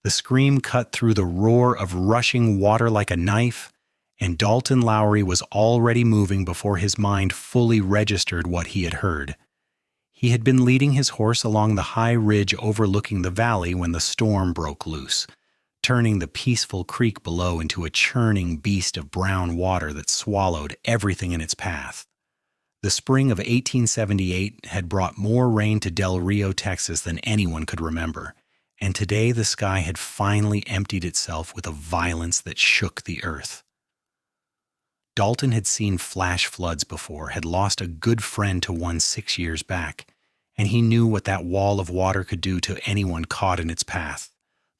The scream cut through the roar of rushing water like a knife, and Dalton Lowery was already moving before his mind fully registered what he had heard. He had been leading his horse along the high ridge overlooking the valley when the storm broke loose, turning the peaceful creek below into a churning beast of brown water that swallowed everything in its path. The spring of 1878 had brought more rain to Del Rio, Texas than anyone could remember, and today the sky had finally emptied itself with a violence that shook the earth. Dalton had seen flash floods before, had lost a good friend to one 6 years back, and he knew what that wall of water could do to anyone caught in its path.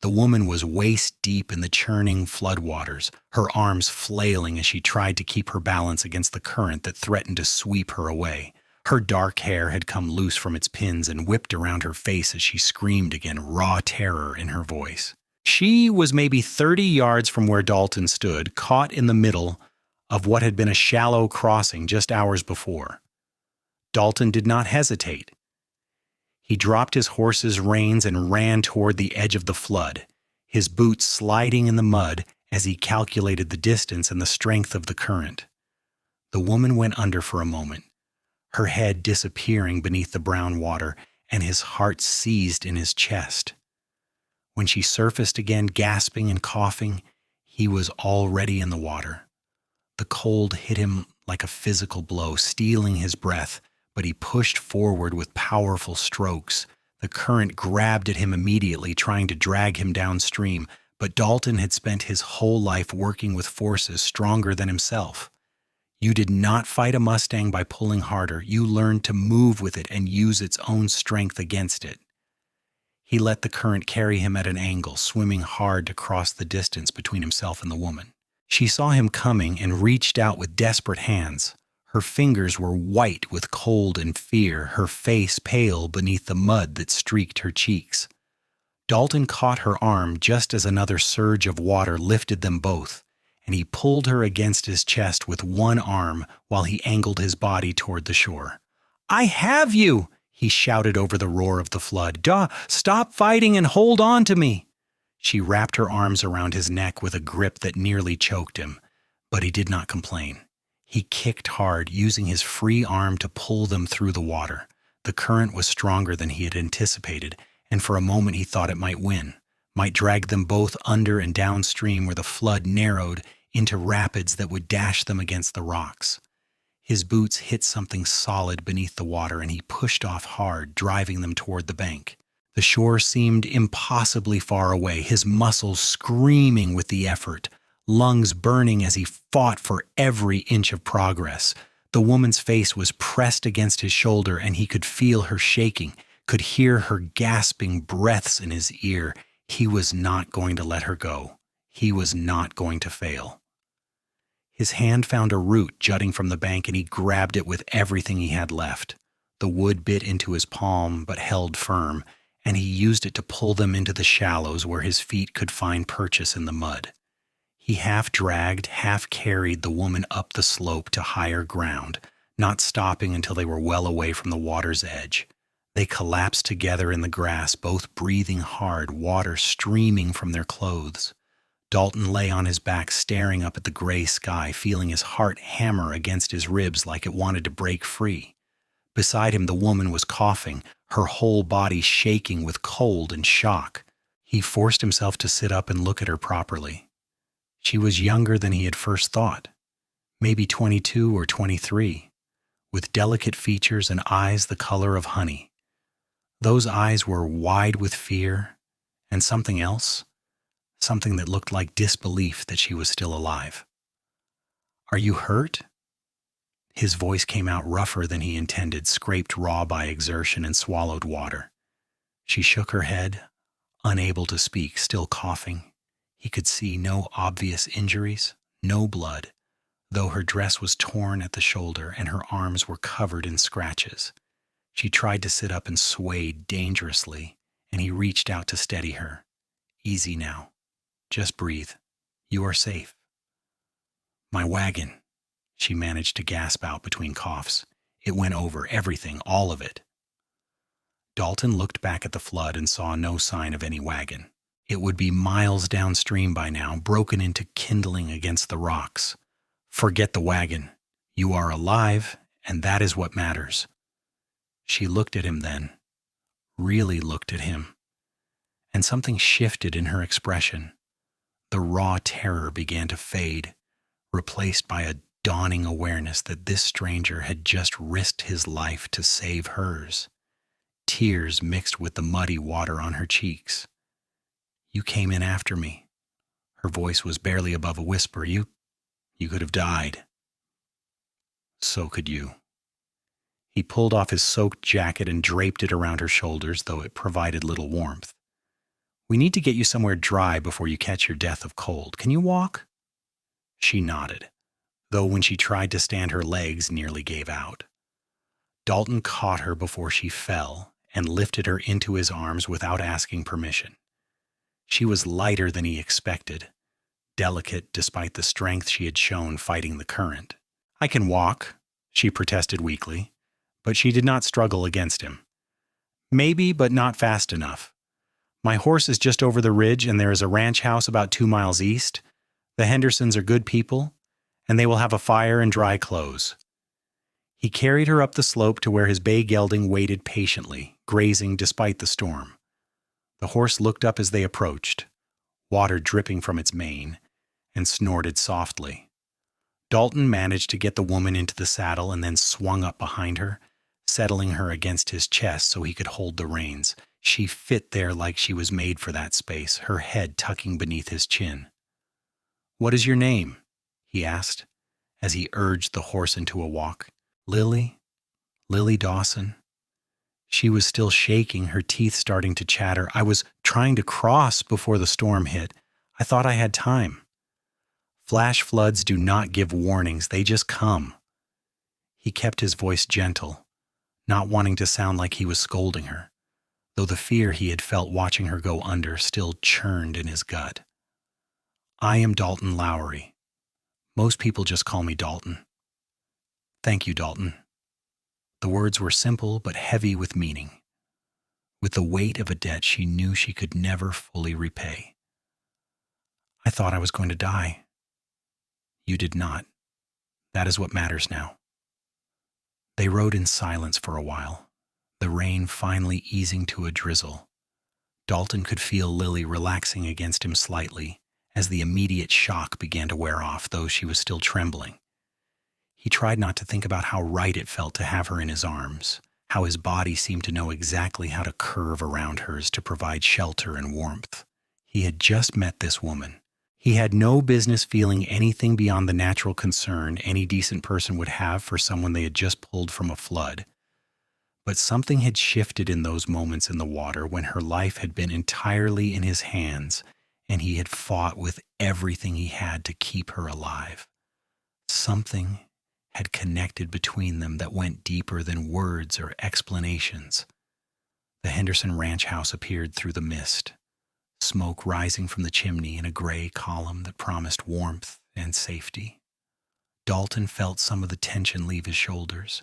The woman was waist deep in the churning floodwaters, her arms flailing as she tried to keep her balance against the current that threatened to sweep her away. Her dark hair had come loose from its pins and whipped around her face as she screamed again, raw terror in her voice. She was maybe 30 yards from where Dalton stood, caught in the middle of what had been a shallow crossing just hours before. Dalton did not hesitate. He dropped his horse's reins and ran toward the edge of the flood, his boots sliding in the mud as he calculated the distance and the strength of the current. The woman went under for a moment, her head disappearing beneath the brown water, and his heart seized in his chest. When she surfaced again, gasping and coughing, he was already in the water. The cold hit him like a physical blow, stealing his breath, but he pushed forward with powerful strokes. The current grabbed at him immediately, trying to drag him downstream, but Dalton had spent his whole life working with forces stronger than himself. You did not fight a Mustang by pulling harder. You learned to move with it and use its own strength against it. He let the current carry him at an angle, swimming hard to cross the distance between himself and the woman. She saw him coming and reached out with desperate hands. Her fingers were white with cold and fear, her face pale beneath the mud that streaked her cheeks. Dalton caught her arm just as another surge of water lifted them both, and he pulled her against his chest with one arm while he angled his body toward the shore. "I have you!" he shouted over the roar of the flood. Stop fighting and hold on to me!" She wrapped her arms around his neck with a grip that nearly choked him, but he did not complain. He kicked hard, using his free arm to pull them through the water. The current was stronger than he had anticipated, and for a moment he thought it might win, might drag them both under and downstream where the flood narrowed into rapids that would dash them against the rocks. His boots hit something solid beneath the water, and he pushed off hard, driving them toward the bank. The shore seemed impossibly far away, his muscles screaming with the effort, lungs burning as he fought for every inch of progress. The woman's face was pressed against his shoulder, and he could feel her shaking, could hear her gasping breaths in his ear. He was not going to let her go. He was not going to fail. His hand found a root jutting from the bank, and he grabbed it with everything he had left. The wood bit into his palm, but held firm, and he used it to pull them into the shallows where his feet could find purchase in the mud. He half dragged, half carried the woman up the slope to higher ground, not stopping until they were well away from the water's edge. They collapsed together in the grass, both breathing hard, water streaming from their clothes. Dalton lay on his back, staring up at the gray sky, feeling his heart hammer against his ribs like it wanted to break free. Beside him, the woman was coughing, her whole body shaking with cold and shock. He forced himself to sit up and look at her properly. She was younger than he had first thought, maybe 22 or 23, with delicate features and eyes the color of honey. Those eyes were wide with fear and something else, something that looked like disbelief that she was still alive. "Are you hurt?" His voice came out rougher than he intended, scraped raw by exertion and swallowed water. She shook her head, unable to speak, still coughing. He could see no obvious injuries, no blood, though her dress was torn at the shoulder and her arms were covered in scratches. She tried to sit up and swayed dangerously, and he reached out to steady her. "Easy now. Just breathe. You are safe." "My wagon," she managed to gasp out between coughs. "It went over everything, all of it." Dalton looked back at the flood and saw no sign of any wagon. It would be miles downstream by now, broken into kindling against the rocks. Forget the wagon. You are alive, and that is what matters. She looked at him then, really looked at him, and something shifted in her expression. The raw terror began to fade, replaced by a dawning awareness that this stranger had just risked his life to save hers. Tears mixed with the muddy water on her cheeks. You came in after me. Her voice was barely above a whisper. You could have died. So could you. He pulled off his soaked jacket and draped it around her shoulders, though it provided little warmth. We need to get you somewhere dry before you catch your death of cold. Can you walk? She nodded, though when she tried to stand her legs nearly gave out. Dalton caught her before she fell and lifted her into his arms without asking permission. She was lighter than he expected, delicate despite the strength she had shown fighting the current. I can walk, she protested weakly, but she did not struggle against him. Maybe, but not fast enough. My horse is just over the ridge, and there is a ranch house about 2 miles east. The Hendersons are good people, and they will have a fire and dry clothes. He carried her up the slope to where his bay gelding waited patiently, grazing despite the storm. The horse looked up as they approached, water dripping from its mane, and snorted softly. Dalton managed to get the woman into the saddle and then swung up behind her, settling her against his chest so he could hold the reins. She fit there like she was made for that space, her head tucking beneath his chin. "What is your name?" he asked, as he urged the horse into a walk. "Lily Dawson." She was still shaking, her teeth starting to chatter. "I was trying to cross before the storm hit. I thought I had time." Flash floods do not give warnings, they just come. He kept his voice gentle, not wanting to sound like he was scolding her, though the fear he had felt watching her go under still churned in his gut. "I am Dalton Lowery. Most people just call me Dalton." "Thank you, Dalton." The words were simple but heavy with meaning, with the weight of a debt she knew she could never fully repay. "I thought I was going to die." "You did not. That is what matters now." They rode in silence for a while, the rain finally easing to a drizzle. Dalton could feel Lily relaxing against him slightly as the immediate shock began to wear off, though she was still trembling. He tried not to think about how right it felt to have her in his arms, how his body seemed to know exactly how to curve around hers to provide shelter and warmth. He had just met this woman. He had no business feeling anything beyond the natural concern any decent person would have for someone they had just pulled from a flood. But something had shifted in those moments in the water when her life had been entirely in his hands and he had fought with everything he had to keep her alive. Something had connected between them that went deeper than words or explanations. The Henderson ranch house appeared through the mist, smoke rising from the chimney in a gray column that promised warmth and safety. Dalton felt some of the tension leave his shoulders.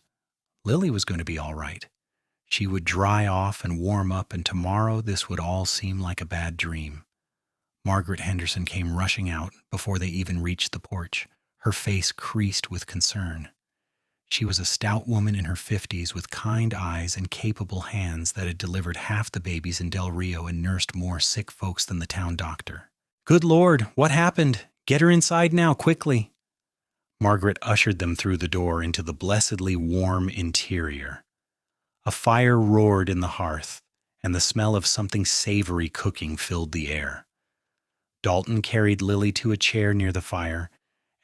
Lily was going to be all right. She would dry off and warm up, and tomorrow this would all seem like a bad dream. Margaret Henderson came rushing out before they even reached the porch, her face creased with concern. She was a stout woman in her 50s with kind eyes and capable hands that had delivered half the babies in Del Rio and nursed more sick folks than the town doctor. "Good Lord, what happened? Get her inside now, quickly." Margaret ushered them through the door into the blessedly warm interior. A fire roared in the hearth, and the smell of something savory cooking filled the air. Dalton carried Lily to a chair near the fire,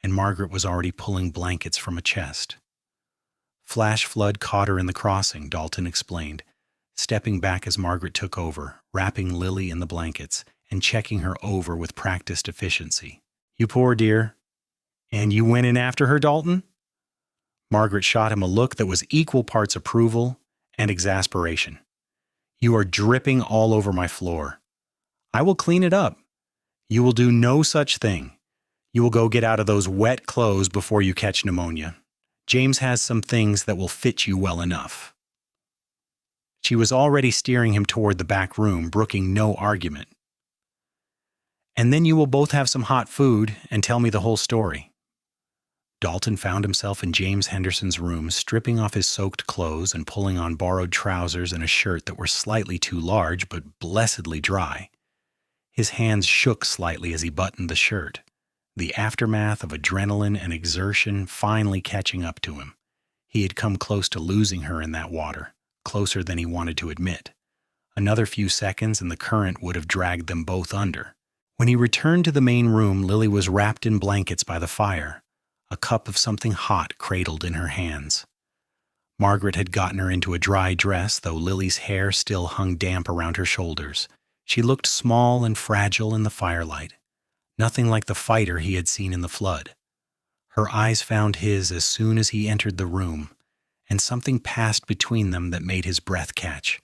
and Margaret was already pulling blankets from a chest. "Flash flood caught her in the crossing," Dalton explained, stepping back as Margaret took over, wrapping Lily in the blankets and checking her over with practiced efficiency. "You poor dear. And you went in after her, Dalton?" Margaret shot him a look that was equal parts approval and exasperation. "You are dripping all over my floor. I will clean it up. You will do no such thing. You will go get out of those wet clothes before you catch pneumonia. James has some things that will fit you well enough." She was already steering him toward the back room, brooking no argument. And then you will both have some hot food and tell me the whole story." Dalton found himself in James Henderson's room, stripping off his soaked clothes and pulling on borrowed trousers and a shirt that were slightly too large but blessedly dry. His hands shook slightly as he buttoned the shirt, the aftermath of adrenaline and exertion finally catching up to him. He had come close to losing her in that water, closer than he wanted to admit. Another few seconds and the current would have dragged them both under. When he returned to the main room, Lily was wrapped in blankets by the fire, a cup of something hot cradled in her hands. Margaret had gotten her into a dry dress, though Lily's hair still hung damp around her shoulders. She looked small and fragile in the firelight, nothing like the fighter he had seen in the flood. Her eyes found his as soon as he entered the room, and something passed between them that made his breath catch.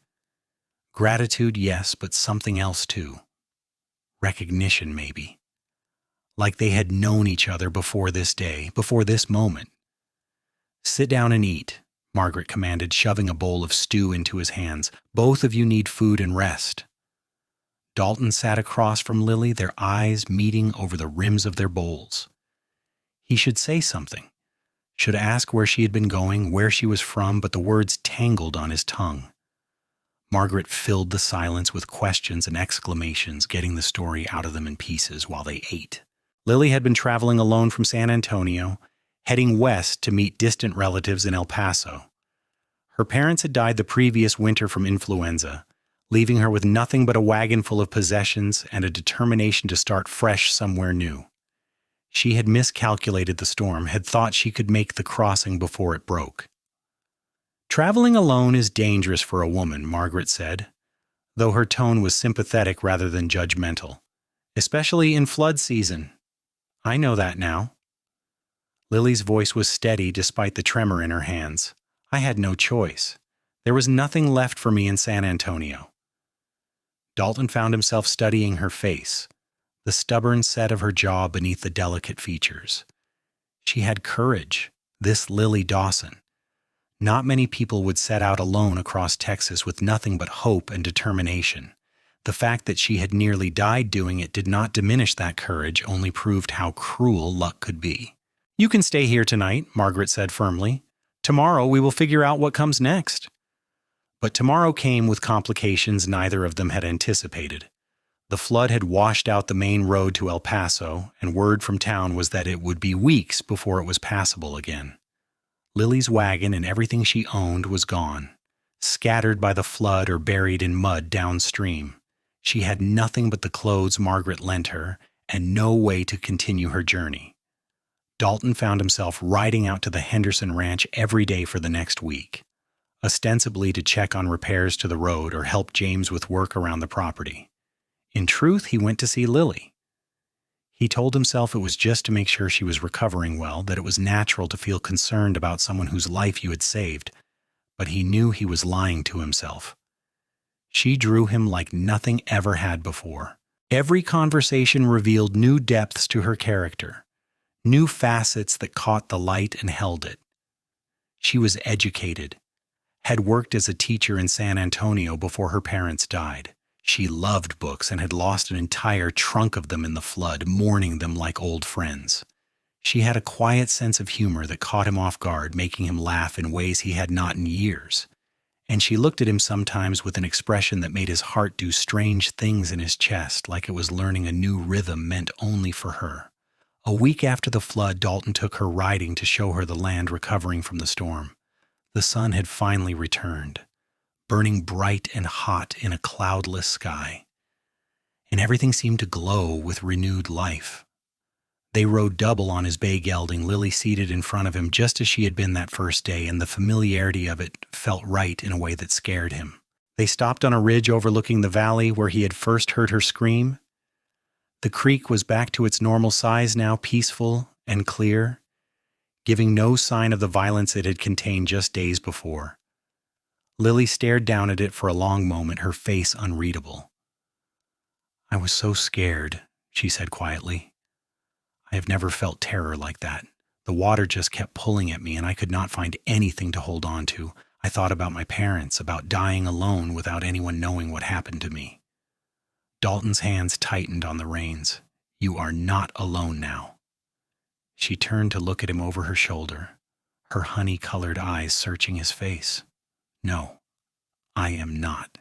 Gratitude, yes, but something else too. Recognition, maybe. Like they had known each other before this day, before this moment. "Sit down and eat," Margaret commanded, shoving a bowl of stew into his hands. "Both of you need food and rest." Dalton sat across from Lily, their eyes meeting over the rims of their bowls. He should say something, should ask where she had been going, where she was from, but the words tangled on his tongue. Margaret filled the silence with questions and exclamations, getting the story out of them in pieces while they ate. Lily had been traveling alone from San Antonio, heading west to meet distant relatives in El Paso. Her parents had died the previous winter from influenza, leaving her with nothing but a wagon full of possessions and a determination to start fresh somewhere new. She had miscalculated the storm, had thought she could make the crossing before it broke. "Traveling alone is dangerous for a woman," Margaret said, though her tone was sympathetic rather than judgmental. "Especially in flood season. I know that now." Lily's voice was steady despite the tremor in her hands. "I had no choice. There was nothing left for me in San Antonio." Dalton found himself studying her face, the stubborn set of her jaw beneath the delicate features. She had courage, this Lily Dawson. Not many people would set out alone across Texas with nothing but hope and determination. The fact that she had nearly died doing it did not diminish that courage, only proved how cruel luck could be. "You can stay here tonight," Margaret said firmly. "Tomorrow we will figure out what comes next." But tomorrow came with complications neither of them had anticipated. The flood had washed out the main road to El Paso, and word from town was that it would be weeks before it was passable again. Lily's wagon and everything she owned was gone, scattered by the flood or buried in mud downstream. She had nothing but the clothes Margaret lent her, and no way to continue her journey. Dalton found himself riding out to the Henderson ranch every day for the next week, ostensibly to check on repairs to the road or help James with work around the property. In truth, he went to see Lily. He told himself it was just to make sure she was recovering well, that it was natural to feel concerned about someone whose life you had saved, but he knew he was lying to himself. She drew him like nothing ever had before. Every conversation revealed new depths to her character, new facets that caught the light and held it. She was educated, had worked as a teacher in San Antonio before her parents died. She loved books and had lost an entire trunk of them in the flood, mourning them like old friends. She had a quiet sense of humor that caught him off guard, making him laugh in ways he had not in years. And she looked at him sometimes with an expression that made his heart do strange things in his chest, like it was learning a new rhythm meant only for her. A week after the flood, Dalton took her riding to show her the land recovering from the storm. The sun had finally returned, burning bright and hot in a cloudless sky, and everything seemed to glow with renewed life. They rode double on his bay gelding, Lily seated in front of him just as she had been that first day, and the familiarity of it felt right in a way that scared him. They stopped on a ridge overlooking the valley where he had first heard her scream. The creek was back to its normal size now, peaceful and clear, giving no sign of the violence it had contained just days before. Lily stared down at it for a long moment, her face unreadable. "I was so scared," she said quietly. "I have never felt terror like that. The water just kept pulling at me, and I could not find anything to hold on to. I thought about my parents, about dying alone without anyone knowing what happened to me." Dalton's hands tightened on the reins. You are not alone now. She turned to look at him over her shoulder, her honey-colored eyes searching his face. No, I am not.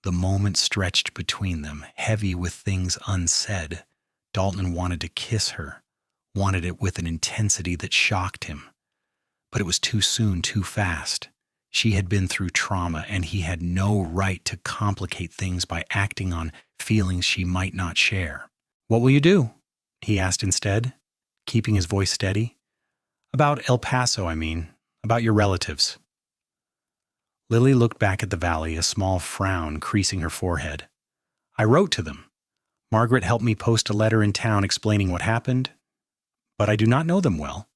The moment stretched between them, heavy with things unsaid. Dalton wanted to kiss her, wanted it with an intensity that shocked him. But it was too soon, too fast. She had been through trauma, and he had no right to complicate things by acting on feelings she might not share. What will you do? He asked instead, keeping his voice steady. About El Paso, I mean. About your relatives. Lily looked back at the valley, a small frown creasing her forehead. I wrote to them. Margaret helped me post a letter in town explaining what happened, but I do not know them well.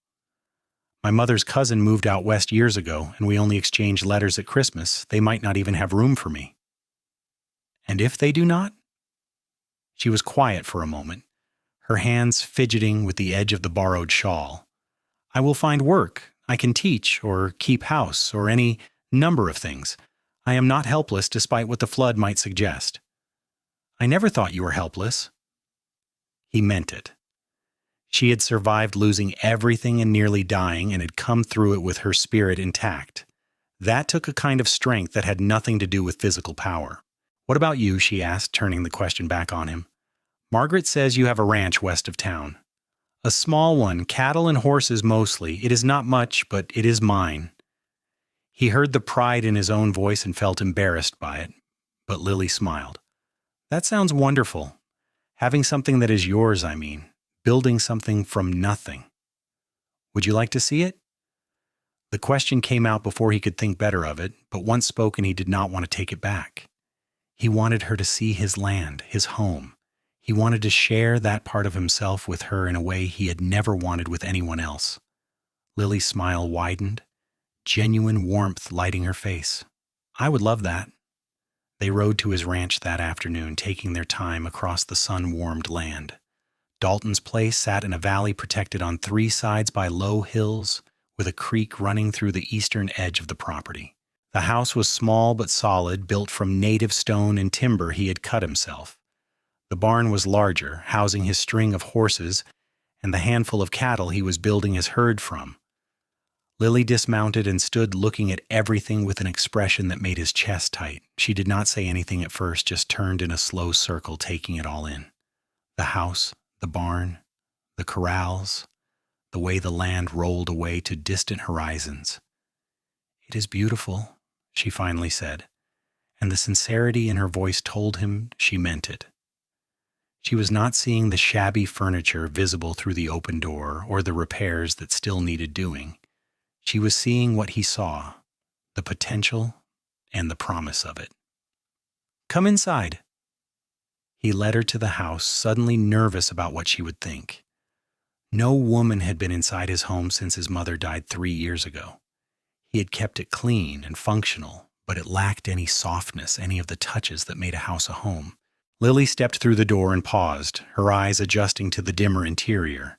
My mother's cousin moved out west years ago, and we only exchanged letters at Christmas. They might not even have room for me. And if they do not? She was quiet for a moment, her hands fidgeting with the edge of the borrowed shawl. I will find work. I can teach, or keep house, or any number of things. I am not helpless despite what the flood might suggest. I never thought you were helpless. He meant it. She had survived losing everything and nearly dying and had come through it with her spirit intact. That took a kind of strength that had nothing to do with physical power. What about you? She asked, turning the question back on him. Margaret says you have a ranch west of town. A small one, cattle and horses mostly. It is not much, but it is mine. He heard the pride in his own voice and felt embarrassed by it, but Lily smiled. That sounds wonderful. Having something that is yours, I mean. Building something from nothing. Would you like to see it? The question came out before he could think better of it, but once spoken he did not want to take it back. He wanted her to see his land, his home. He wanted to share that part of himself with her in a way he had never wanted with anyone else. Lily's smile widened, genuine warmth lighting her face. I would love that. They rode to his ranch that afternoon, taking their time across the sun-warmed land. Dalton's place sat in a valley protected on 3 sides by low hills, with a creek running through the eastern edge of the property. The house was small but solid, built from native stone and timber he had cut himself. The barn was larger, housing his string of horses and the handful of cattle he was building his herd from. Lily dismounted and stood looking at everything with an expression that made his chest tight. She did not say anything at first, just turned in a slow circle, taking it all in. The house, the barn, the corrals, the way the land rolled away to distant horizons. It is beautiful, she finally said, and the sincerity in her voice told him she meant it. She was not seeing the shabby furniture visible through the open door or the repairs that still needed doing. She was seeing what he saw, the potential and the promise of it. Come inside. He led her to the house, suddenly nervous about what she would think. No woman had been inside his home since his mother died 3 years ago. He had kept it clean and functional, but it lacked any softness, any of the touches that made a house a home. Lily stepped through the door and paused, her eyes adjusting to the dimmer interior.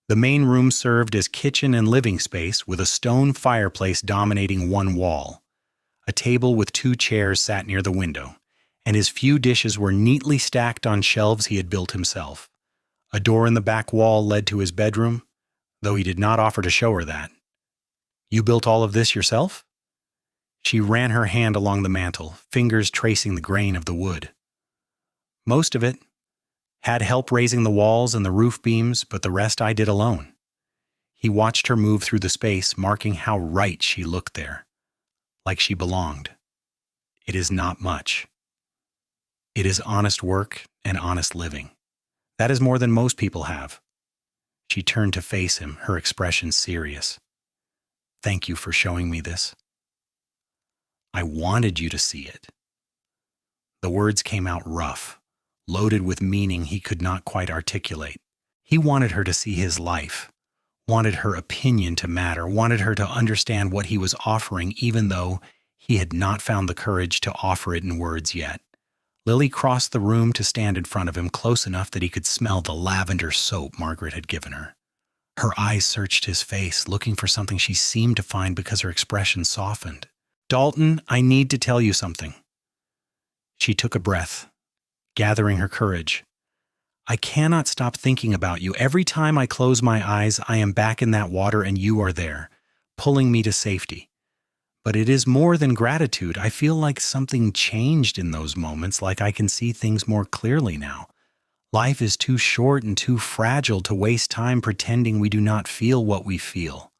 The main room served as kitchen and living space, with a stone fireplace dominating one wall. A table with 2 chairs sat near the window, and his few dishes were neatly stacked on shelves he had built himself. A door in the back wall led to his bedroom, though he did not offer to show her that. You built all of this yourself? She ran her hand along the mantel, fingers tracing the grain of the wood. Most of it. Had help raising the walls and the roof beams, but the rest I did alone. He watched her move through the space, marking how right she looked there, like she belonged. It is not much. It is honest work and honest living. That is more than most people have. She turned to face him, her expression serious. Thank you for showing me this. I wanted you to see it. The words came out rough, loaded with meaning he could not quite articulate. He wanted her to see his life, wanted her opinion to matter, wanted her to understand what he was offering, even though he had not found the courage to offer it in words yet. Lily crossed the room to stand in front of him, close enough that he could smell the lavender soap Margaret had given her. Her eyes searched his face, looking for something she seemed to find because her expression softened. Dalton, I need to tell you something. She took a breath, gathering her courage. I cannot stop thinking about you. Every time I close my eyes, I am back in that water and you are there, pulling me to safety. But it is more than gratitude. I feel like something changed in those moments, like I can see things more clearly now. Life is too short and too fragile to waste time pretending we do not feel what we feel.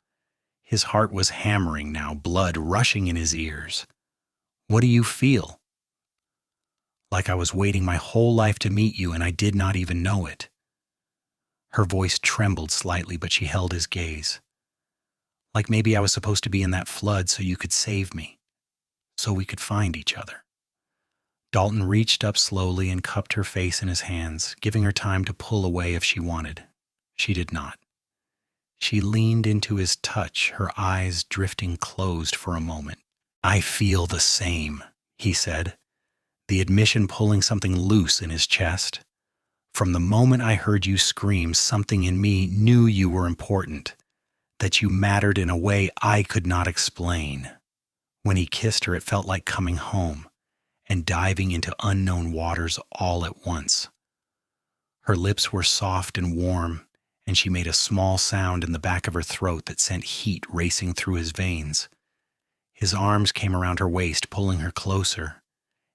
His heart was hammering now, blood rushing in his ears. What do you feel? Like I was waiting my whole life to meet you and I did not even know it. Her voice trembled slightly, but she held his gaze. Like maybe I was supposed to be in that flood so you could save me, so we could find each other. Dalton reached up slowly and cupped her face in his hands, giving her time to pull away if she wanted. She did not. She leaned into his touch, her eyes drifting closed for a moment. I feel the same, he said, the admission pulling something loose in his chest. From the moment I heard you scream, something in me knew you were important, that you mattered in a way I could not explain. When he kissed her, it felt like coming home and diving into unknown waters all at once. Her lips were soft and warm, and she made a small sound in the back of her throat that sent heat racing through his veins. His arms came around her waist, pulling her closer,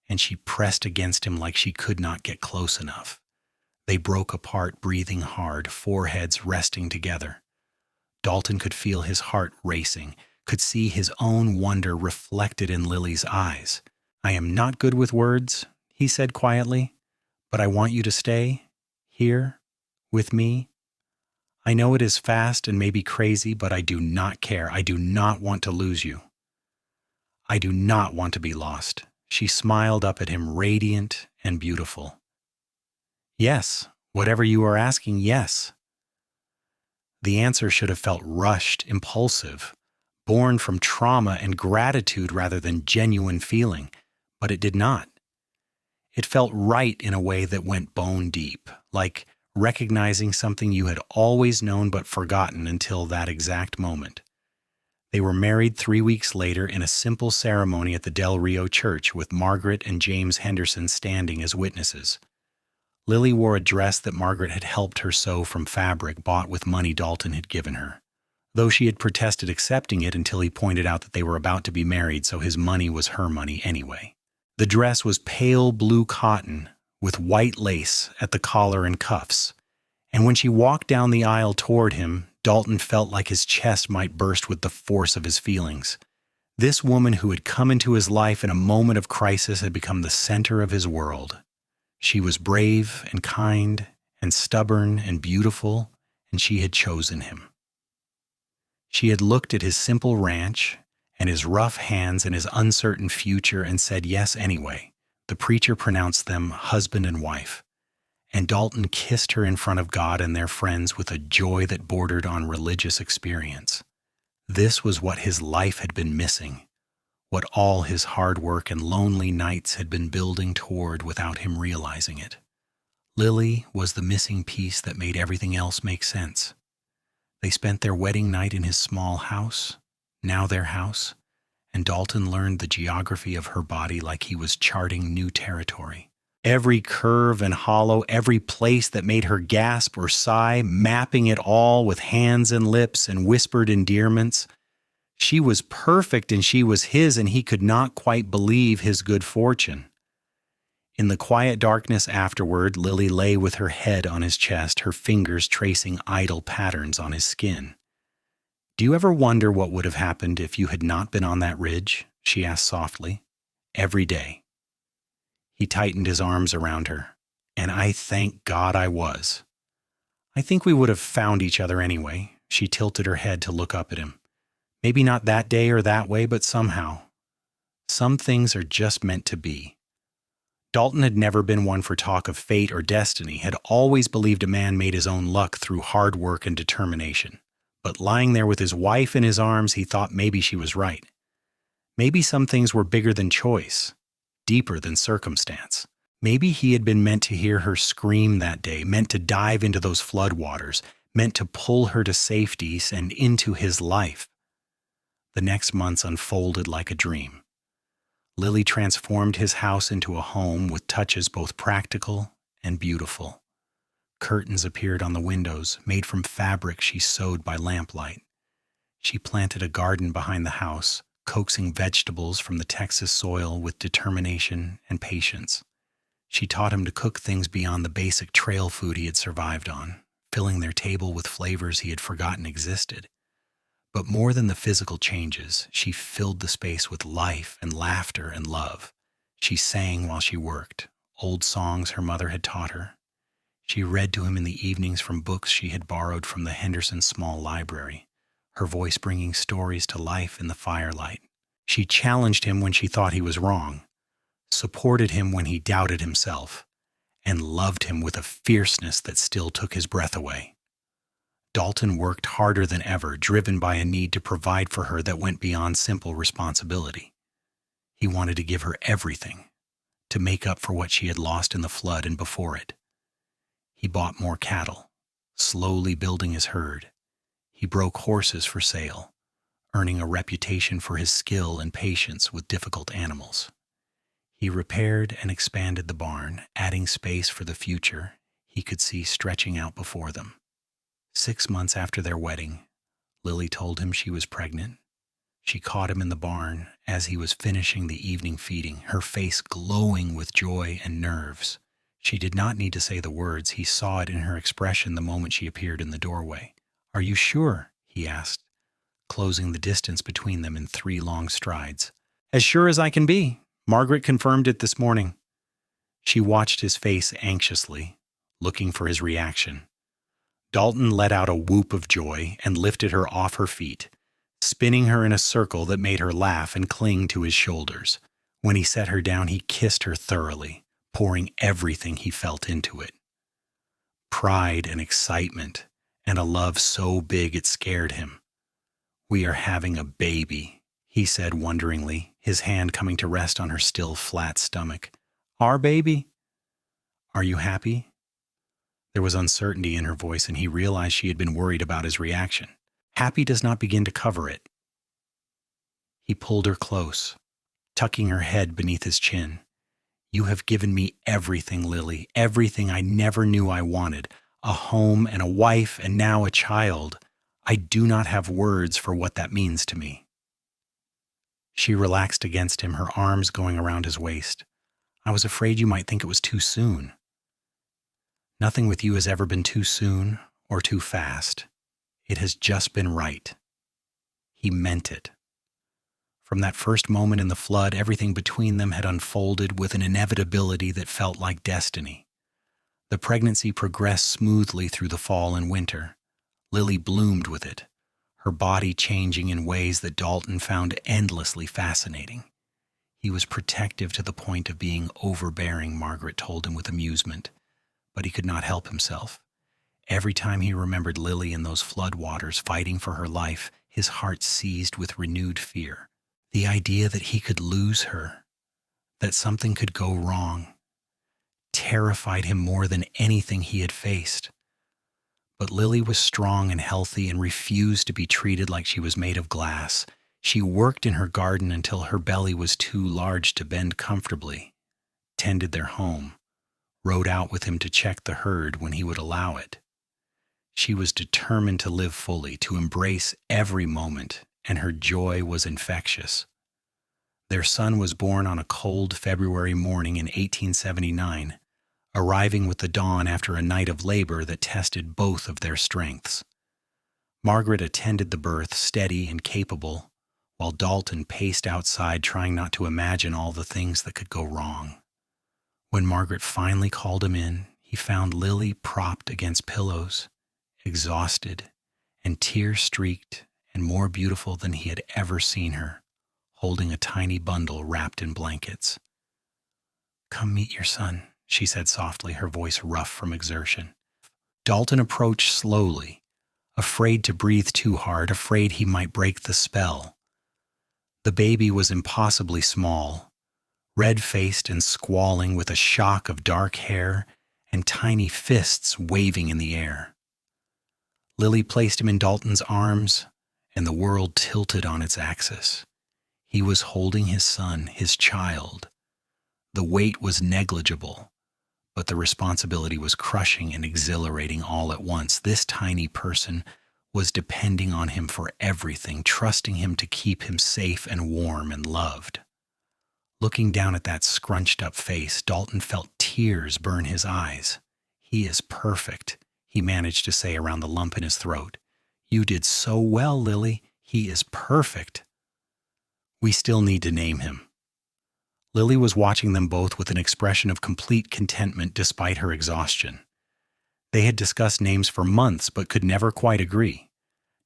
and she pressed against him like she could not get close enough. They broke apart, breathing hard, foreheads resting together. Dalton could feel his heart racing, could see his own wonder reflected in Lily's eyes. I am not good with words, he said quietly, but I want you to stay here with me. I know it is fast and maybe crazy, but I do not care. I do not want to lose you. I do not want to be lost. She smiled up at him, radiant and beautiful. Yes, whatever you are asking, yes. The answer should have felt rushed, impulsive, born from trauma and gratitude rather than genuine feeling, but it did not. It felt right in a way that went bone deep, like recognizing something you had always known but forgotten until that exact moment. They were married 3 weeks later in a simple ceremony at the Del Rio church with Margaret and James Henderson standing as witnesses. Lily wore a dress that Margaret had helped her sew from fabric bought with money Dalton had given her, though she had protested accepting it until he pointed out that they were about to be married, so his money was her money anyway. The dress was pale blue cotton with white lace at the collar and cuffs, and when she walked down the aisle toward him, Dalton felt like his chest might burst with the force of his feelings. This woman who had come into his life in a moment of crisis had become the center of his world. She was brave and kind and stubborn and beautiful, and she had chosen him. She had looked at his simple ranch and his rough hands and his uncertain future and said yes anyway. The preacher pronounced them husband and wife, and Dalton kissed her in front of God and their friends with a joy that bordered on religious experience. This was what his life had been missing, what all his hard work and lonely nights had been building toward without him realizing it. Lily was the missing piece that made everything else make sense. They spent their wedding night in his small house, now their house, and Dalton learned the geography of her body like he was charting new territory. Every curve and hollow, every place that made her gasp or sigh, mapping it all with hands and lips and whispered endearments. She was perfect and she was his, and he could not quite believe his good fortune. In the quiet darkness afterward, Lily lay with her head on his chest, her fingers tracing idle patterns on his skin. "Do you ever wonder what would have happened if you had not been on that ridge?" she asked softly. "Every day." He tightened his arms around her, and I thank God I was. "I think we would have found each other anyway." She tilted her head to look up at him. "Maybe not that day or that way, but somehow. Some things are just meant to be." Dalton had never been one for talk of fate or destiny, had always believed a man made his own luck through hard work and determination. But lying there with his wife in his arms, he thought maybe she was right. Maybe some things were bigger than choice, deeper than circumstance. Maybe he had been meant to hear her scream that day, meant to dive into those floodwaters, meant to pull her to safety and into his life. The next months unfolded like a dream. Lily transformed his house into a home with touches both practical and beautiful. Curtains appeared on the windows, made from fabric she sewed by lamplight. She planted a garden behind the house, coaxing vegetables from the Texas soil with determination and patience. She taught him to cook things beyond the basic trail food he had survived on, filling their table with flavors he had forgotten existed. But more than the physical changes, she filled the space with life and laughter and love. She sang while she worked, old songs her mother had taught her. She read to him in the evenings from books she had borrowed from the Henderson Small Library, her voice bringing stories to life in the firelight. She challenged him when she thought he was wrong, supported him when he doubted himself, and loved him with a fierceness that still took his breath away. Dalton worked harder than ever, driven by a need to provide for her that went beyond simple responsibility. He wanted to give her everything, to make up for what she had lost in the flood and before it. He bought more cattle, slowly building his herd. He broke horses for sale, earning a reputation for his skill and patience with difficult animals. He repaired and expanded the barn, adding space for the future he could see stretching out before them. 6 months after their wedding, Lily told him she was pregnant. She caught him in the barn as he was finishing the evening feeding, her face glowing with joy and nerves. She did not need to say the words. He saw it in her expression the moment she appeared in the doorway. "Are you sure?" he asked, closing the distance between them in 3 long strides. "As sure as I can be. Margaret confirmed it this morning." She watched his face anxiously, looking for his reaction. Dalton let out a whoop of joy and lifted her off her feet, spinning her in a circle that made her laugh and cling to his shoulders. When he set her down, he kissed her thoroughly, pouring everything he felt into it. Pride and excitement, and a love so big it scared him. "We are having a baby," he said wonderingly, his hand coming to rest on her still flat stomach. "Our baby? Are you happy?" There was uncertainty in her voice, and he realized she had been worried about his reaction. Happy does not begin to cover it. He pulled her close, tucking her head beneath his chin. "You have given me everything, Lily, everything I never knew I wanted. A home and a wife and now a child. I do not have words for what that means to me." She relaxed against him, her arms going around his waist. "I was afraid you might think it was too soon." "Nothing with you has ever been too soon or too fast. It has just been right." He meant it. From that first moment in the flood, everything between them had unfolded with an inevitability that felt like destiny. The pregnancy progressed smoothly through the fall and winter. Lily bloomed with it, her body changing in ways that Dalton found endlessly fascinating. He was protective to the point of being overbearing, Margaret told him with amusement, but he could not help himself. Every time he remembered Lily in those floodwaters fighting for her life, his heart seized with renewed fear. The idea that he could lose her, that something could go wrong, terrified him more than anything he had faced. But Lily was strong and healthy and refused to be treated like she was made of glass. She worked in her garden until her belly was too large to bend comfortably, tended their home, rode out with him to check the herd when he would allow it. She was determined to live fully, to embrace every moment, and her joy was infectious. Their son was born on a cold February morning in 1879, arriving with the dawn after a night of labor that tested both of their strengths. Margaret attended the birth, steady and capable, while Dalton paced outside trying not to imagine all the things that could go wrong. When Margaret finally called him in, he found Lily propped against pillows, exhausted and tear-streaked and more beautiful than he had ever seen her, holding a tiny bundle wrapped in blankets. "Come meet your son," she said softly, her voice rough from exertion. Dalton approached slowly, afraid to breathe too hard, afraid he might break the spell. The baby was impossibly small, red-faced and squalling with a shock of dark hair and tiny fists waving in the air. Lily placed him in Dalton's arms, and the world tilted on its axis. He was holding his son, his child. The weight was negligible, but the responsibility was crushing and exhilarating all at once. This tiny person was depending on him for everything, trusting him to keep him safe and warm and loved. Looking down at that scrunched-up face, Dalton felt tears burn his eyes. "He is perfect," he managed to say around the lump in his throat. "You did so well, Lily. He is perfect." "We still need to name him." Lily was watching them both with an expression of complete contentment despite her exhaustion. They had discussed names for months but could never quite agree.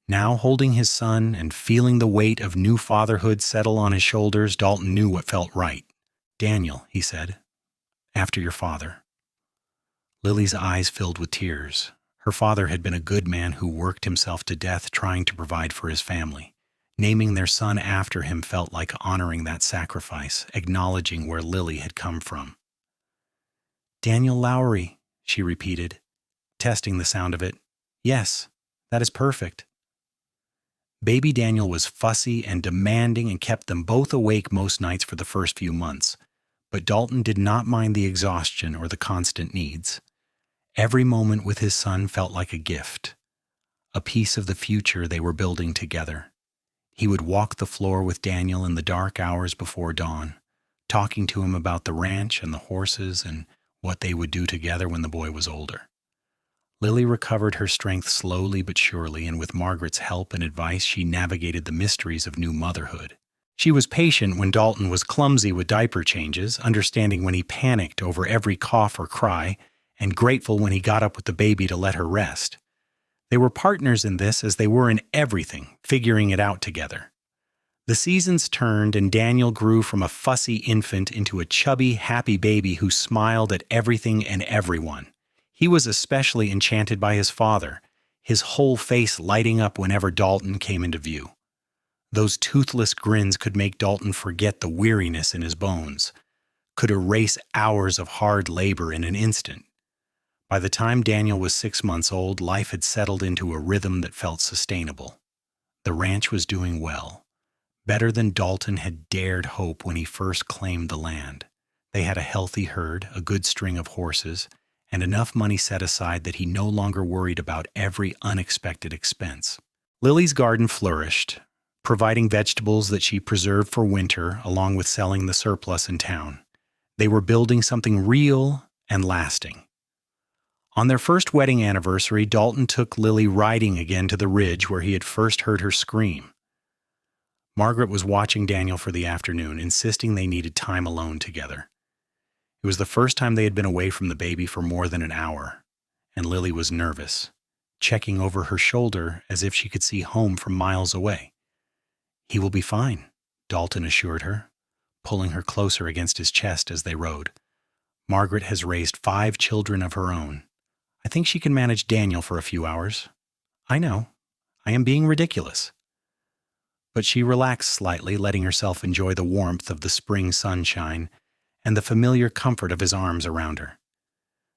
Now, holding his son and feeling the weight of new fatherhood settle on his shoulders, Dalton knew what felt right. "Daniel," he said, "after your father." Lily's eyes filled with tears. Her father had been a good man who worked himself to death trying to provide for his family. Naming their son after him felt like honoring that sacrifice, acknowledging where Lily had come from. "Daniel Lowery," she repeated, testing the sound of it. "Yes, that is perfect." Baby Daniel was fussy and demanding and kept them both awake most nights for the first few months, but Dalton did not mind the exhaustion or the constant needs. Every moment with his son felt like a gift, a piece of the future they were building together. He would walk the floor with Daniel in the dark hours before dawn, talking to him about the ranch and the horses and what they would do together when the boy was older. Lily recovered her strength slowly but surely, and with Margaret's help and advice, she navigated the mysteries of new motherhood. She was patient when Dalton was clumsy with diaper changes, understanding when he panicked over every cough or cry, and grateful when he got up with the baby to let her rest. They were partners in this as they were in everything, figuring it out together. The seasons turned, and Daniel grew from a fussy infant into a chubby, happy baby who smiled at everything and everyone. He was especially enchanted by his father, his whole face lighting up whenever Dalton came into view. Those toothless grins could make Dalton forget the weariness in his bones, could erase hours of hard labor in an instant. By the time Daniel was 6 months old, life had settled into a rhythm that felt sustainable. The ranch was doing well, better than Dalton had dared hope when he first claimed the land. They had a healthy herd, a good string of horses, and enough money set aside that he no longer worried about every unexpected expense. Lily's garden flourished, providing vegetables that she preserved for winter along with selling the surplus in town. They were building something real and lasting. On their first wedding anniversary, Dalton took Lily riding again to the ridge where he had first heard her scream. Margaret was watching Daniel for the afternoon, insisting they needed time alone together. It was the first time they had been away from the baby for more than an hour, and Lily was nervous, checking over her shoulder as if she could see home from miles away. "He will be fine," Dalton assured her, pulling her closer against his chest as they rode. "Margaret has raised 5 children of her own. I think she can manage Daniel for a few hours. I know, I am being ridiculous." But she relaxed slightly, letting herself enjoy the warmth of the spring sunshine and the familiar comfort of his arms around her.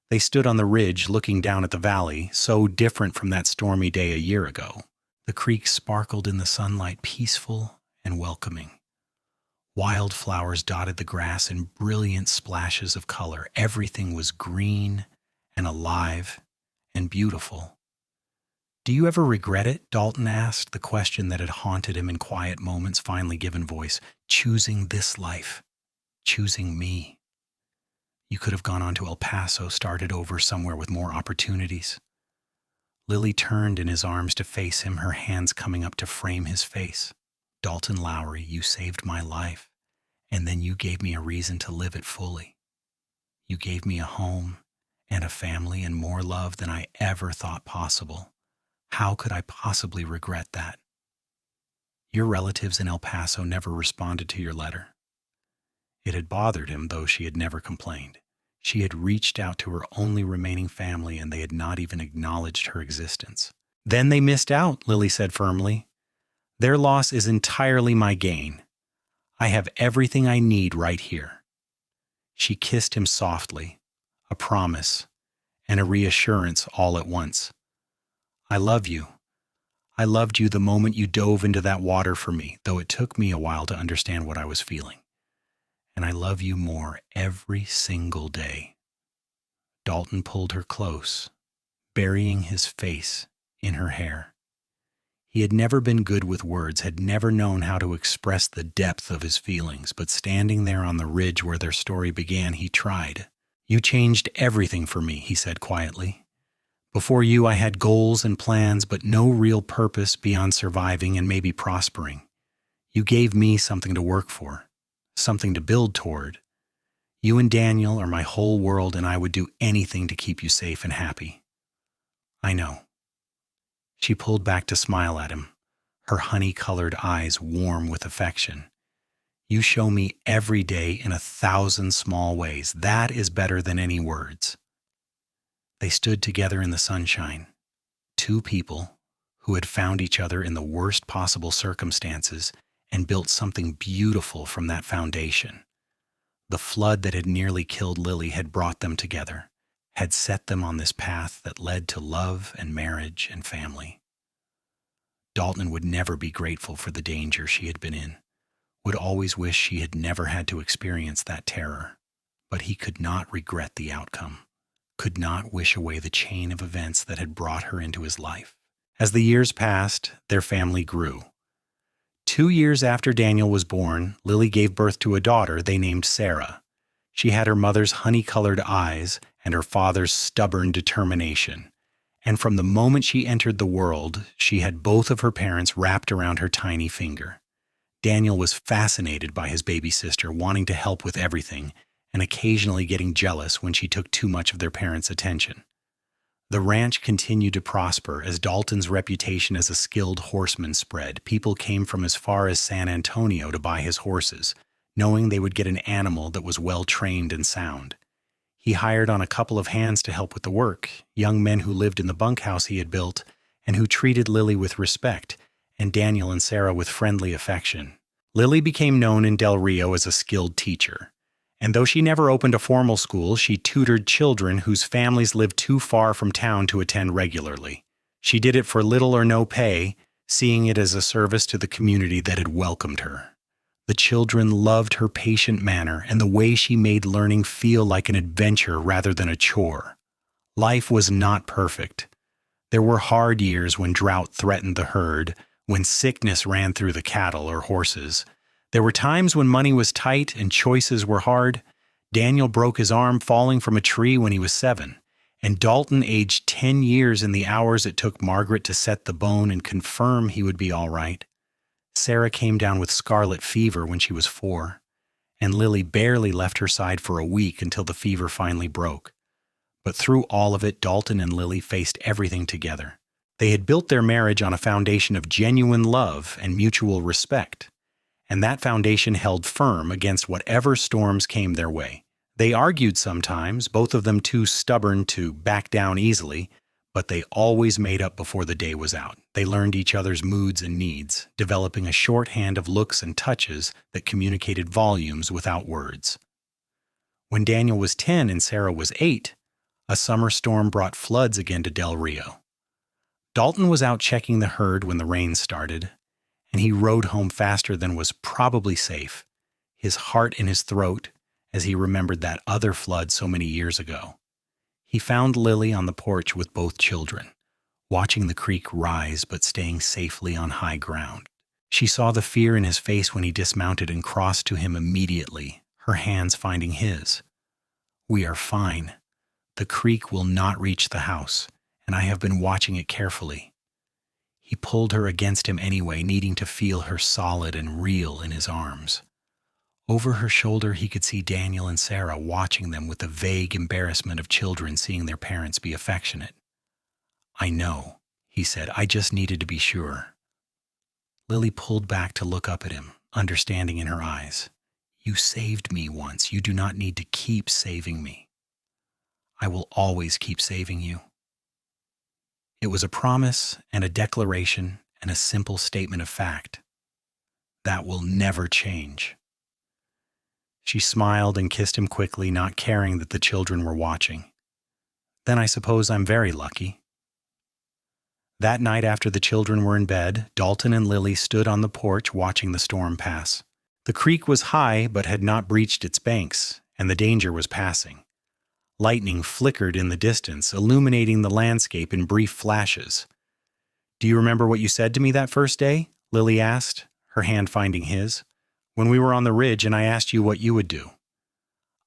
They stood on the ridge looking down at the valley, so different from that stormy day a year ago. The creek sparkled in the sunlight, peaceful and welcoming. Wildflowers dotted the grass in brilliant splashes of color. Everything was green and alive and beautiful. "Do you ever regret it?" Dalton asked, the question that had haunted him in quiet moments finally given voice. "Choosing this life. Choosing me. You could have gone on to El Paso, started over somewhere with more opportunities." Lily turned in his arms to face him, her hands coming up to frame his face. "Dalton Lowery, you saved my life, and then you gave me a reason to live it fully. You gave me a home and a family and more love than I ever thought possible. How could I possibly regret that?" Your relatives in El Paso never responded to your letter. It had bothered him, though she had never complained. She had reached out to her only remaining family, and they had not even acknowledged her existence. "Then they missed out," Lily said firmly. "Their loss is entirely my gain. I have everything I need right here." She kissed him softly, a promise and a reassurance all at once. "I love you. I loved you the moment you dove into that water for me, though it took me a while to understand what I was feeling. And I love you more every single day." Dalton pulled her close, burying his face in her hair. He had never been good with words, had never known how to express the depth of his feelings, but standing there on the ridge where their story began, he tried. "You changed everything for me," he said quietly. "Before you, I had goals and plans, but no real purpose beyond surviving and maybe prospering. You gave me something to work for, something to build toward. You and Daniel are my whole world, and I would do anything to keep you safe and happy." "I know." She pulled back to smile at him, her honey-colored eyes warm with affection. "You show me every day in 1,000 small ways. That is better than any words." They stood together in the sunshine, two people who had found each other in the worst possible circumstances and built something beautiful from that foundation. The flood that had nearly killed Lily had brought them together, had set them on this path that led to love and marriage and family. Dalton would never be grateful for the danger she had been in, would always wish she had never had to experience that terror, but he could not regret the outcome, could not wish away the chain of events that had brought her into his life. As the years passed, their family grew. 2 years after Daniel was born, Lily gave birth to a daughter they named Sarah. She had her mother's honey-colored eyes and her father's stubborn determination. And from the moment she entered the world, she had both of her parents wrapped around her tiny finger. Daniel was fascinated by his baby sister, wanting to help with everything, and occasionally getting jealous when she took too much of their parents' attention. The ranch continued to prosper as Dalton's reputation as a skilled horseman spread. People came from as far as San Antonio to buy his horses, knowing they would get an animal that was well-trained and sound. He hired on a couple of hands to help with the work, young men who lived in the bunkhouse he had built and who treated Lily with respect, and Daniel and Sarah with friendly affection. Lily became known in Del Rio as a skilled teacher. And though she never opened a formal school, she tutored children whose families lived too far from town to attend regularly. She did it for little or no pay, seeing it as a service to the community that had welcomed her. The children loved her patient manner and the way she made learning feel like an adventure rather than a chore. Life was not perfect. There were hard years when drought threatened the herd, when sickness ran through the cattle or horses. There were times when money was tight and choices were hard. Daniel broke his arm falling from a tree when he was 7, and Dalton aged 10 years in the hours it took Margaret to set the bone and confirm he would be all right. Sarah came down with scarlet fever when she was 4, and Lily barely left her side for a week until the fever finally broke. But through all of it, Dalton and Lily faced everything together. They had built their marriage on a foundation of genuine love and mutual respect, and that foundation held firm against whatever storms came their way. They argued sometimes, both of them too stubborn to back down easily, but they always made up before the day was out. They learned each other's moods and needs, developing a shorthand of looks and touches that communicated volumes without words. When Daniel was 10 and Sarah was 8, a summer storm brought floods again to Del Rio. Dalton was out checking the herd when the rain started, and he rode home faster than was probably safe, his heart in his throat as he remembered that other flood so many years ago. He found Lily on the porch with both children, watching the creek rise but staying safely on high ground. She saw the fear in his face when he dismounted and crossed to him immediately, her hands finding his. "We are fine. The creek will not reach the house, and I have been watching it carefully." He pulled her against him anyway, needing to feel her solid and real in his arms. Over her shoulder, he could see Daniel and Sarah watching them with the vague embarrassment of children seeing their parents be affectionate. "I know," he said. "I just needed to be sure." Lily pulled back to look up at him, understanding in her eyes. "You saved me once. You do not need to keep saving me. I will always keep saving you." It was a promise and a declaration and a simple statement of fact. That will never change. She smiled and kissed him quickly, not caring that the children were watching. "Then I suppose I'm very lucky." That night after the children were in bed, Dalton and Lily stood on the porch watching the storm pass. The creek was high but had not breached its banks, and the danger was passing. Lightning flickered in the distance, illuminating the landscape in brief flashes. "Do you remember what you said to me that first day?" Lily asked, her hand finding his. "When we were on the ridge and I asked you what you would do."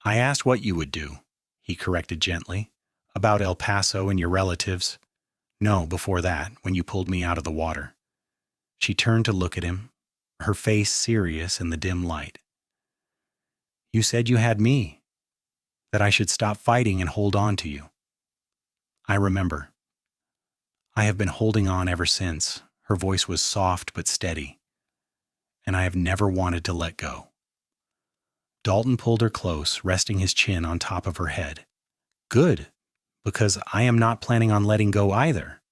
"I asked what you would do," he corrected gently. "About El Paso and your relatives." "No, before that, when you pulled me out of the water." She turned to look at him, her face serious in the dim light. "You said you had me, that I should stop fighting and hold on to you." "I remember." "I have been holding on ever since." Her voice was soft but steady. "And I have never wanted to let go." Dalton pulled her close, resting his chin on top of her head. "Good, because I am not planning on letting go either."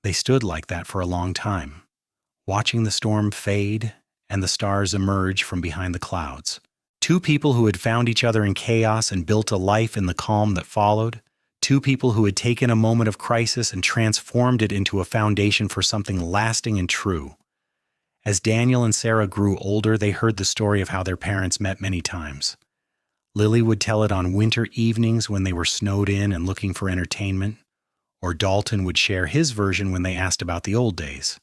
They stood like that for a long time, watching the storm fade and the stars emerge from behind the clouds. Two people who had found each other in chaos and built a life in the calm that followed. Two people who had taken a moment of crisis and transformed it into a foundation for something lasting and true. As Daniel and Sarah grew older, they heard the story of how their parents met many times. Lily would tell it on winter evenings when they were snowed in and looking for entertainment, or Dalton would share his version when they asked about the old days.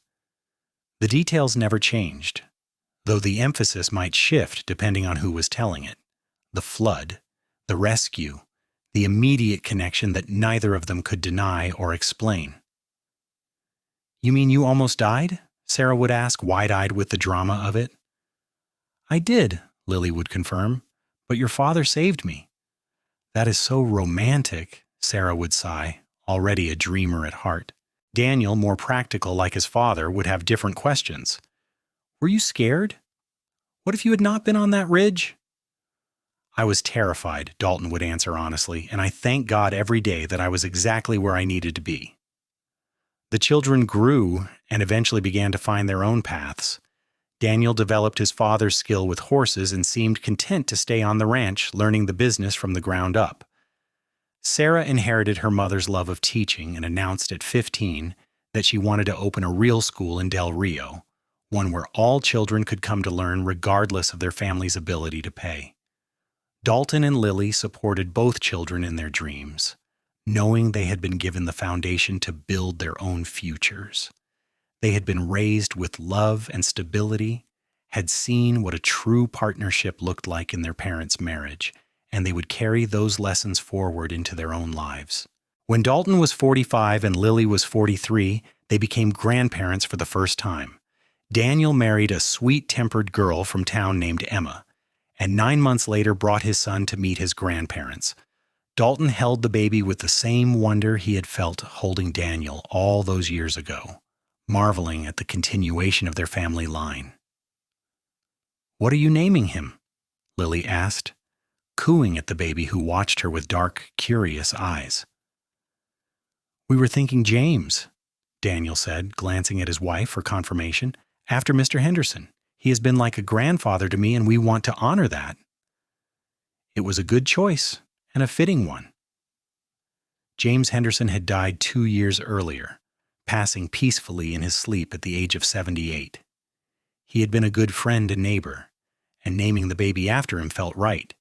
The details never changed, though the emphasis might shift depending on who was telling it. The flood, the rescue, the immediate connection that neither of them could deny or explain. "You mean you almost died?" Sarah would ask, wide-eyed with the drama of it. "I did," Lily would confirm, "but your father saved me." "That is so romantic," Sarah would sigh, already a dreamer at heart. Daniel, more practical like his father, would have different questions. "Were you scared? What if you had not been on that ridge?" "I was terrified," Dalton would answer honestly, "and I thank God every day that I was exactly where I needed to be." The children grew and eventually began to find their own paths. Daniel developed his father's skill with horses and seemed content to stay on the ranch, learning the business from the ground up. Sarah inherited her mother's love of teaching and announced at 15 that she wanted to open a real school in Del Rio, one where all children could come to learn regardless of their family's ability to pay. Dalton and Lily supported both children in their dreams, knowing they had been given the foundation to build their own futures. They had been raised with love and stability, had seen what a true partnership looked like in their parents' marriage, and they would carry those lessons forward into their own lives. When Dalton was 45 and Lily was 43, they became grandparents for the first time. Daniel married a sweet-tempered girl from town named Emma, and 9 months later brought his son to meet his grandparents. Dalton held the baby with the same wonder he had felt holding Daniel all those years ago, marveling at the continuation of their family line. "What are you naming him?" Lily asked, cooing at the baby who watched her with dark, curious eyes. "We were thinking James," Daniel said, glancing at his wife for confirmation, "after Mr. Henderson. He has been like a grandfather to me and we want to honor that." It was a good choice and a fitting one. James Henderson had died 2 years earlier, passing peacefully in his sleep at the age of 78. He had been a good friend and neighbor, and naming the baby after him felt right.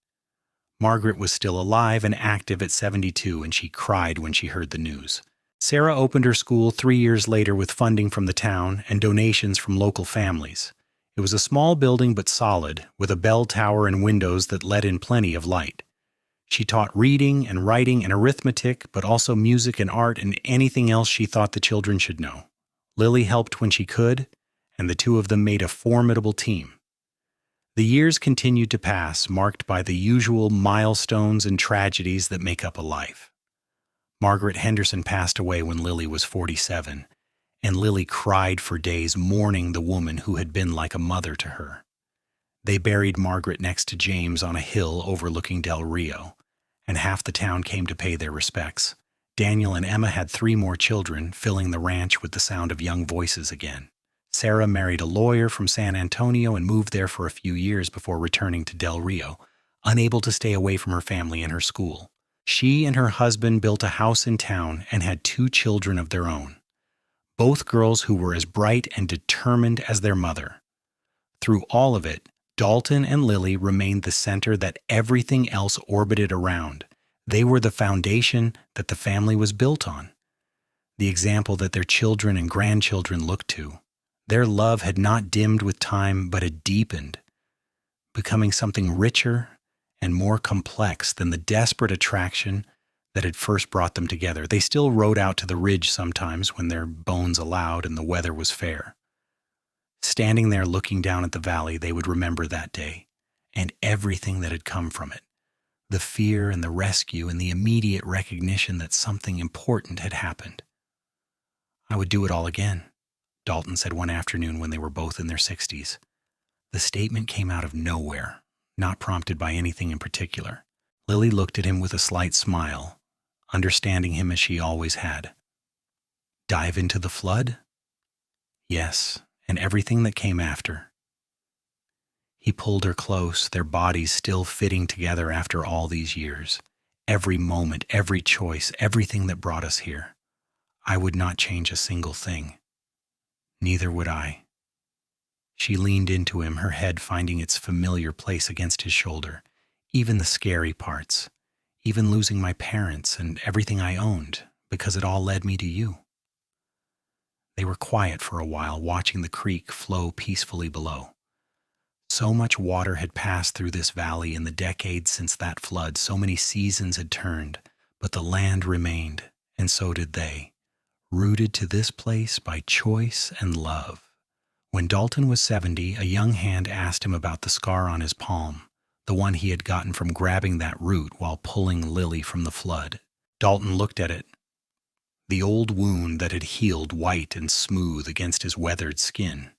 Margaret was still alive and active at 72, and she cried when she heard the news. Sarah opened her school 3 years later with funding from the town and donations from local families. It was a small building but solid, with a bell tower and windows that let in plenty of light. She taught reading and writing and arithmetic, but also music and art and anything else she thought the children should know. Lily helped when she could, and the two of them made a formidable team. The years continued to pass, marked by the usual milestones and tragedies that make up a life. Margaret Henderson passed away when Lily was 47, and Lily cried for days mourning the woman who had been like a mother to her. They buried Margaret next to James on a hill overlooking Del Rio, and half the town came to pay their respects. Daniel and Emma had 3 more children, filling the ranch with the sound of young voices again. Sarah married a lawyer from San Antonio and moved there for a few years before returning to Del Rio, unable to stay away from her family and her school. She and her husband built a house in town and had 2 children of their own. both girls who were as bright and determined as their mother. Through all of it, Dalton and Lily remained the center that everything else orbited around. They were the foundation that the family was built on, the example that their children and grandchildren looked to. Their love had not dimmed with time, but had deepened, becoming something richer and more complex than the desperate attraction that had first brought them together. They still rode out to the ridge sometimes when their bones allowed and the weather was fair. Standing there looking down at the valley, they would remember that day and everything that had come from it. The fear and the rescue and the immediate recognition that something important had happened. "I would do it all again," Dalton said one afternoon when they were both in their 60s. The statement came out of nowhere, not prompted by anything in particular. Lily looked at him with a slight smile, understanding him as she always had. "Dive into the flood?" "Yes, and everything that came after." He pulled her close, their bodies still fitting together after all these years. "Every moment, every choice, everything that brought us here. I would not change a single thing." "Neither would I." She leaned into him, her head finding its familiar place against his shoulder. "Even the scary parts, even losing my parents and everything I owned, because it all led me to you." They were quiet for a while, watching the creek flow peacefully below. So much water had passed through this valley in the decades since that flood. So many seasons had turned, but the land remained, and so did they, rooted to this place by choice and love. When Dalton was 70, a young hand asked him about the scar on his palm, the one he had gotten from grabbing that root while pulling Lily from the flood. Dalton looked at it, the old wound that had healed white and smooth against his weathered skin.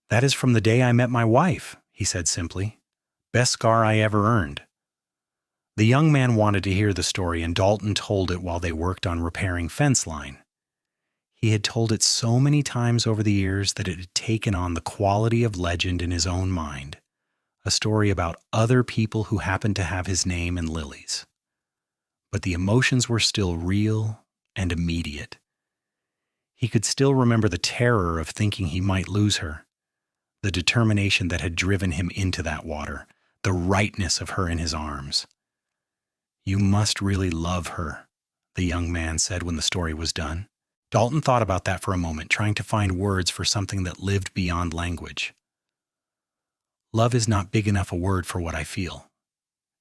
"That is from the day I met my wife," he said simply. "Best scar I ever earned." The young man wanted to hear the story, and Dalton told it while they worked on repairing fence line. He had told it so many times over the years that it had taken on the quality of legend in his own mind, a story about other people who happened to have his name and Lily's. But the emotions were still real and immediate. He could still remember the terror of thinking he might lose her, the determination that had driven him into that water, the rightness of her in his arms. "You must really love her," the young man said when the story was done. Dalton thought about that for a moment, trying to find words for something that lived beyond language. "Love is not big enough a word for what I feel.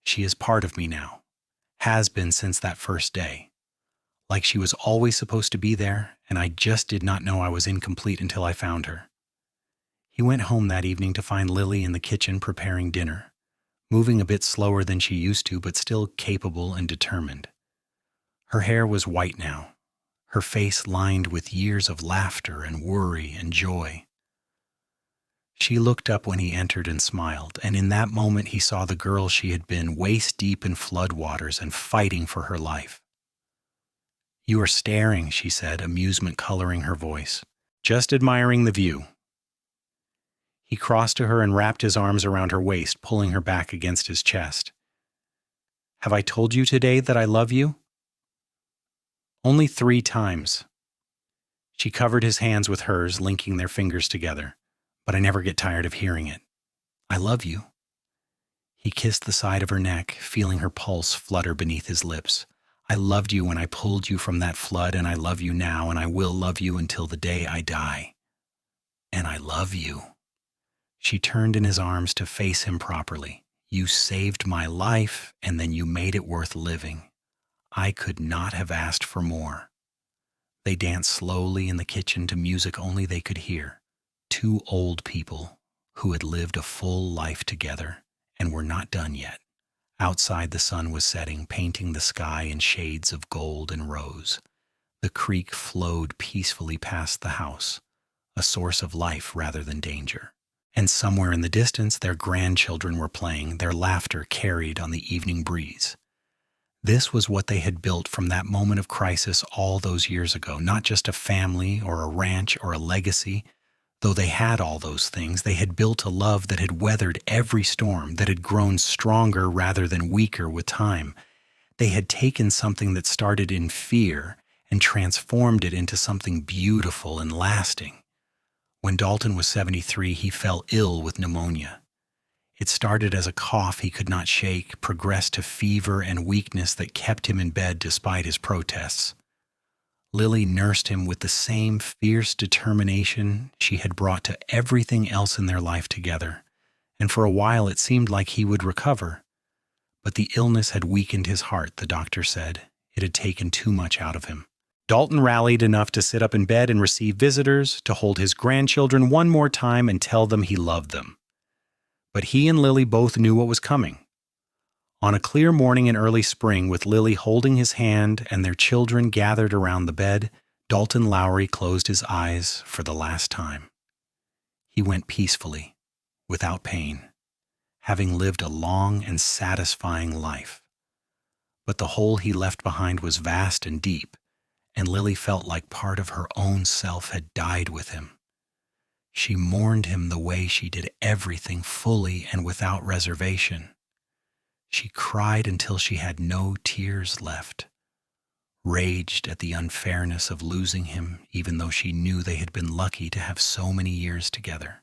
She is part of me now, has been since that first day. Like she was always supposed to be there, and I just did not know I was incomplete until I found her." He went home that evening to find Lily in the kitchen preparing dinner, moving a bit slower than she used to, but still capable and determined. Her hair was white now, her face lined with years of laughter and worry and joy. She looked up when he entered and smiled, and in that moment he saw the girl she had been, waist-deep in floodwaters and fighting for her life. "You are staring," she said, amusement coloring her voice. "Just admiring the view." He crossed to her and wrapped his arms around her waist, pulling her back against his chest. "Have I told you today that I love you?" "Only 3 times." She covered his hands with hers, linking their fingers together. "But I never get tired of hearing it. I love you." He kissed the side of her neck, feeling her pulse flutter beneath his lips. "I loved you when I pulled you from that flood, and I love you now, and I will love you until the day I die. And I love you." She turned in his arms to face him properly. "You saved my life, and then you made it worth living. I could not have asked for more." They danced slowly in the kitchen to music only they could hear. 2 old people who had lived a full life together and were not done yet. Outside, the sun was setting, painting the sky in shades of gold and rose. The creek flowed peacefully past the house, a source of life rather than danger. And somewhere in the distance, their grandchildren were playing, their laughter carried on the evening breeze. This was what they had built from that moment of crisis all those years ago, not just a family or a ranch or a legacy. Though they had all those things, they had built a love that had weathered every storm, that had grown stronger rather than weaker with time. They had taken something that started in fear and transformed it into something beautiful and lasting. When Dalton was 73, he fell ill with pneumonia. It started as a cough he could not shake, progressed to fever and weakness that kept him in bed despite his protests. Lily nursed him with the same fierce determination she had brought to everything else in their life together, and for a while it seemed like he would recover. But the illness had weakened his heart, the doctor said. It had taken too much out of him. Dalton rallied enough to sit up in bed and receive visitors, to hold his grandchildren one more time and tell them he loved them. But he and Lily both knew what was coming. On a clear morning in early spring, with Lily holding his hand and their children gathered around the bed, Dalton Lowery closed his eyes for the last time. He went peacefully, without pain, having lived a long and satisfying life. But the hole he left behind was vast and deep, and Lily felt like part of her own self had died with him. She mourned him the way she did everything fully and without reservation. She cried until she had no tears left, raged at the unfairness of losing him, even though she knew they had been lucky to have so many years together.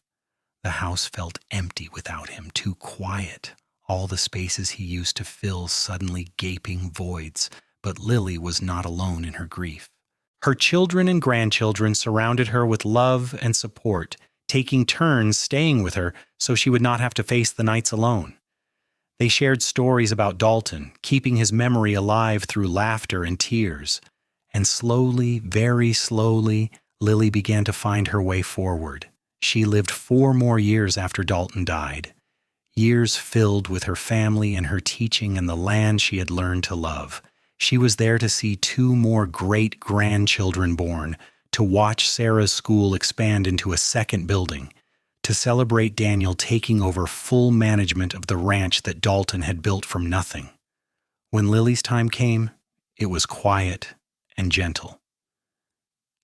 The house felt empty without him, too quiet, all the spaces he used to fill suddenly gaping voids, but Lily was not alone in her grief. Her children and grandchildren surrounded her with love and support, taking turns staying with her so she would not have to face the nights alone. They shared stories about Dalton, keeping his memory alive through laughter and tears. And slowly, very slowly, Lily began to find her way forward. She lived 4 more years after Dalton died, years filled with her family and her teaching and the land she had learned to love. She was there to see 2 more great-grandchildren born, to watch Sarah's school expand into a second building, to celebrate Daniel taking over full management of the ranch that Dalton had built from nothing. When Lily's time came, it was quiet and gentle.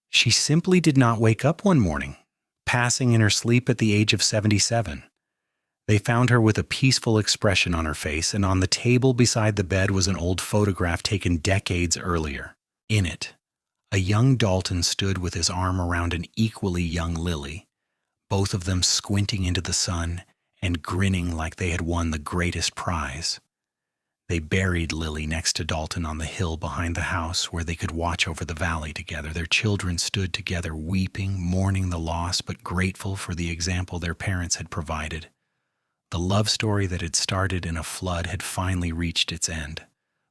She simply did not wake up one morning, passing in her sleep at the age of 77. They found her with a peaceful expression on her face, and on the table beside the bed was an old photograph taken decades earlier. In it, a young Dalton stood with his arm around an equally young Lily, both of them squinting into the sun and grinning like they had won the greatest prize. They buried Lily next to Dalton on the hill behind the house where they could watch over the valley together. Their children stood together, weeping, mourning the loss, but grateful for the example their parents had provided. The love story that had started in a flood had finally reached its end,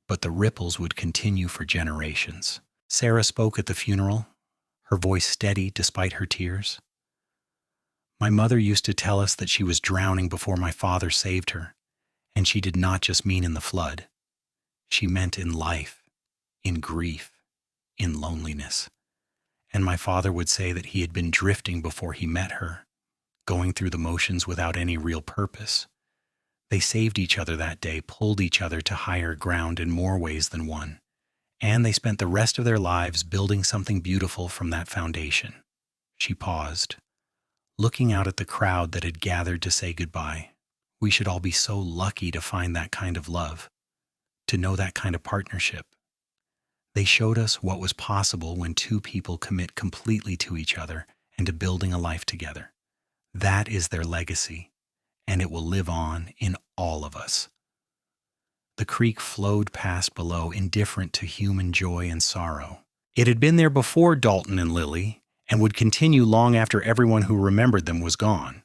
but the ripples would continue for generations. Sarah spoke at the funeral, her voice steady despite her tears. My mother used to tell us that she was drowning before my father saved her, and she did not just mean in the flood. She meant in life, in grief, in loneliness. And my father would say that he had been drifting before he met her, going through the motions without any real purpose. They saved each other that day, pulled each other to higher ground in more ways than one, and they spent the rest of their lives building something beautiful from that foundation. She paused, looking out at the crowd that had gathered to say goodbye. We should all be so lucky to find that kind of love, to know that kind of partnership. They showed us what was possible when 2 people commit completely to each other and to building a life together. That is their legacy, and it will live on in all of us. The creek flowed past below, indifferent to human joy and sorrow. It had been there before Dalton and Lily, and would continue long after everyone who remembered them was gone.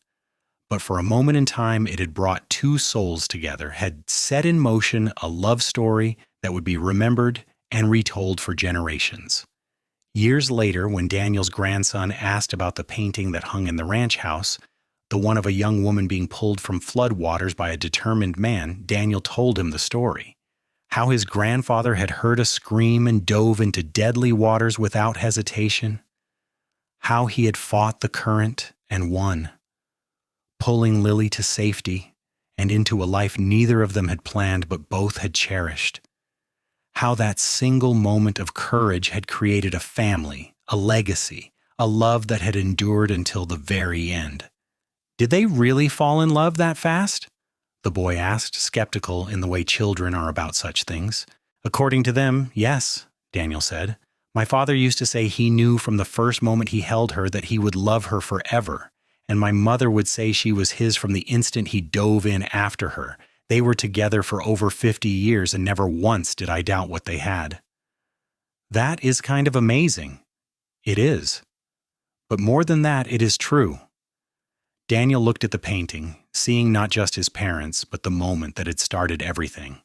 But for a moment in time, it had brought 2 souls together, had set in motion a love story that would be remembered and retold for generations. Years later, when Daniel's grandson asked about the painting that hung in the ranch house, the one of a young woman being pulled from floodwaters by a determined man, Daniel told him the story. How his grandfather had heard a scream and dove into deadly waters without hesitation. How he had fought the current and won, pulling Lily to safety and into a life neither of them had planned but both had cherished. How that single moment of courage had created a family, a legacy, a love that had endured until the very end. Did they really fall in love that fast? The boy asked, skeptical in the way children are about such things. According to them, yes, Daniel said, My father used to say he knew from the first moment he held her that he would love her forever, and my mother would say she was his from the instant he dove in after her. They were together for over 50 years, and never once did I doubt what they had. That is kind of amazing. It is. But more than that, it is true. Daniel looked at the painting, seeing not just his parents, but the moment that had started everything.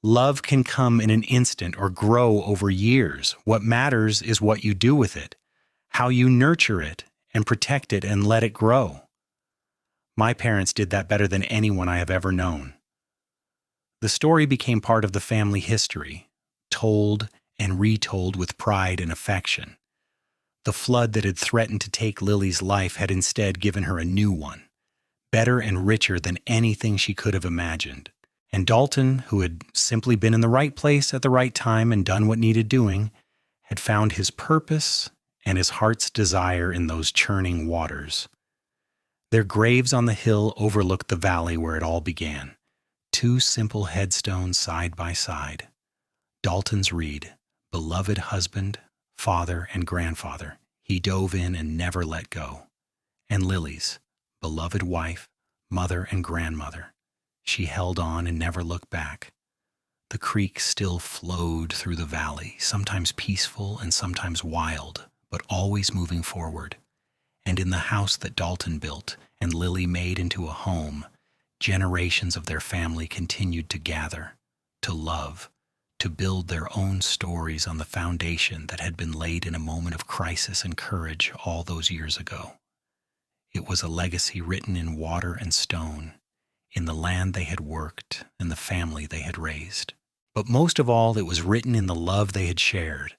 Love can come in an instant or grow over years. What matters is what you do with it, how you nurture it and protect it and let it grow. My parents did that better than anyone I have ever known. The story became part of the family history, told and retold with pride and affection. The flood that had threatened to take Lily's life had instead given her a new one, better and richer than anything she could have imagined. And Dalton, who had simply been in the right place at the right time and done what needed doing, had found his purpose and his heart's desire in those churning waters. Their graves on the hill overlooked the valley where it all began. Two simple headstones side by side. Dalton's read, "Beloved husband, father, and grandfather, he dove in and never let go." And Lily's, "Beloved wife, mother, and grandmother, she held on and never looked back." The creek still flowed through the valley, sometimes peaceful and sometimes wild, but always moving forward. And in the house that Dalton built and Lily made into a home, generations of their family continued to gather, to love, to build their own stories on the foundation that had been laid in a moment of crisis and courage all those years ago. It was a legacy written in water and stone, in the land they had worked and the family they had raised. But most of all, it was written in the love they had shared,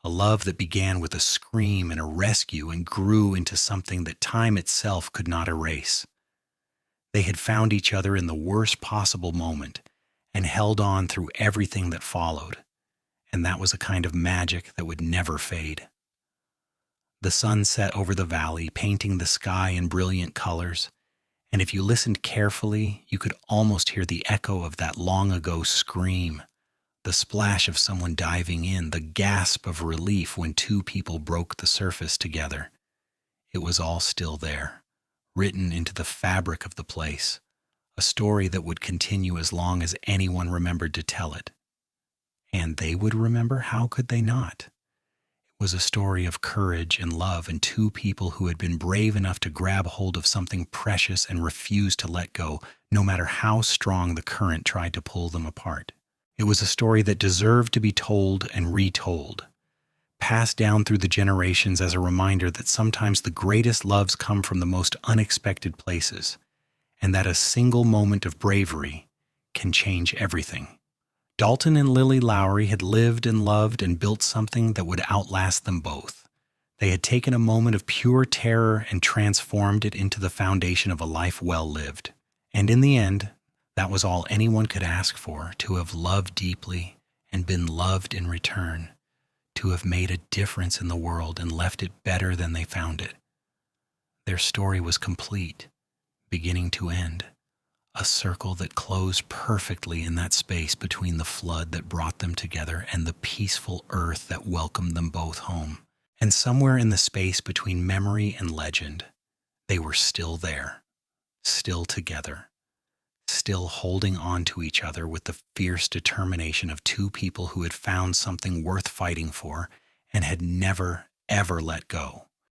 a love that began with a scream and a rescue and grew into something that time itself could not erase. They had found each other in the worst possible moment and held on through everything that followed, and that was a kind of magic that would never fade. The sun set over the valley, painting the sky in brilliant colors, and if you listened carefully, you could almost hear the echo of that long-ago scream, the splash of someone diving in, the gasp of relief when two people broke the surface together. It was all still there, written into the fabric of the place, a story that would continue as long as anyone remembered to tell it. And they would remember, how could they not? It was a story of courage and love and two people who had been brave enough to grab hold of something precious and refuse to let go, no matter how strong the current tried to pull them apart. It was a story that deserved to be told and retold, passed down through the generations as a reminder that sometimes the greatest loves come from the most unexpected places, and that a single moment of bravery can change everything. Dalton and Lily Lowery had lived and loved and built something that would outlast them both. They had taken a moment of pure terror and transformed it into the foundation of a life well lived. And in the end, that was all anyone could ask for, to have loved deeply and been loved in return, to have made a difference in the world and left it better than they found it. Their story was complete, beginning to end, a circle that closed perfectly in that space between the flood that brought them together and the peaceful earth that welcomed them both home. And somewhere in the space between memory and legend, they were still there, still together, still holding on to each other with the fierce determination of two people who had found something worth fighting for and had never, ever let go.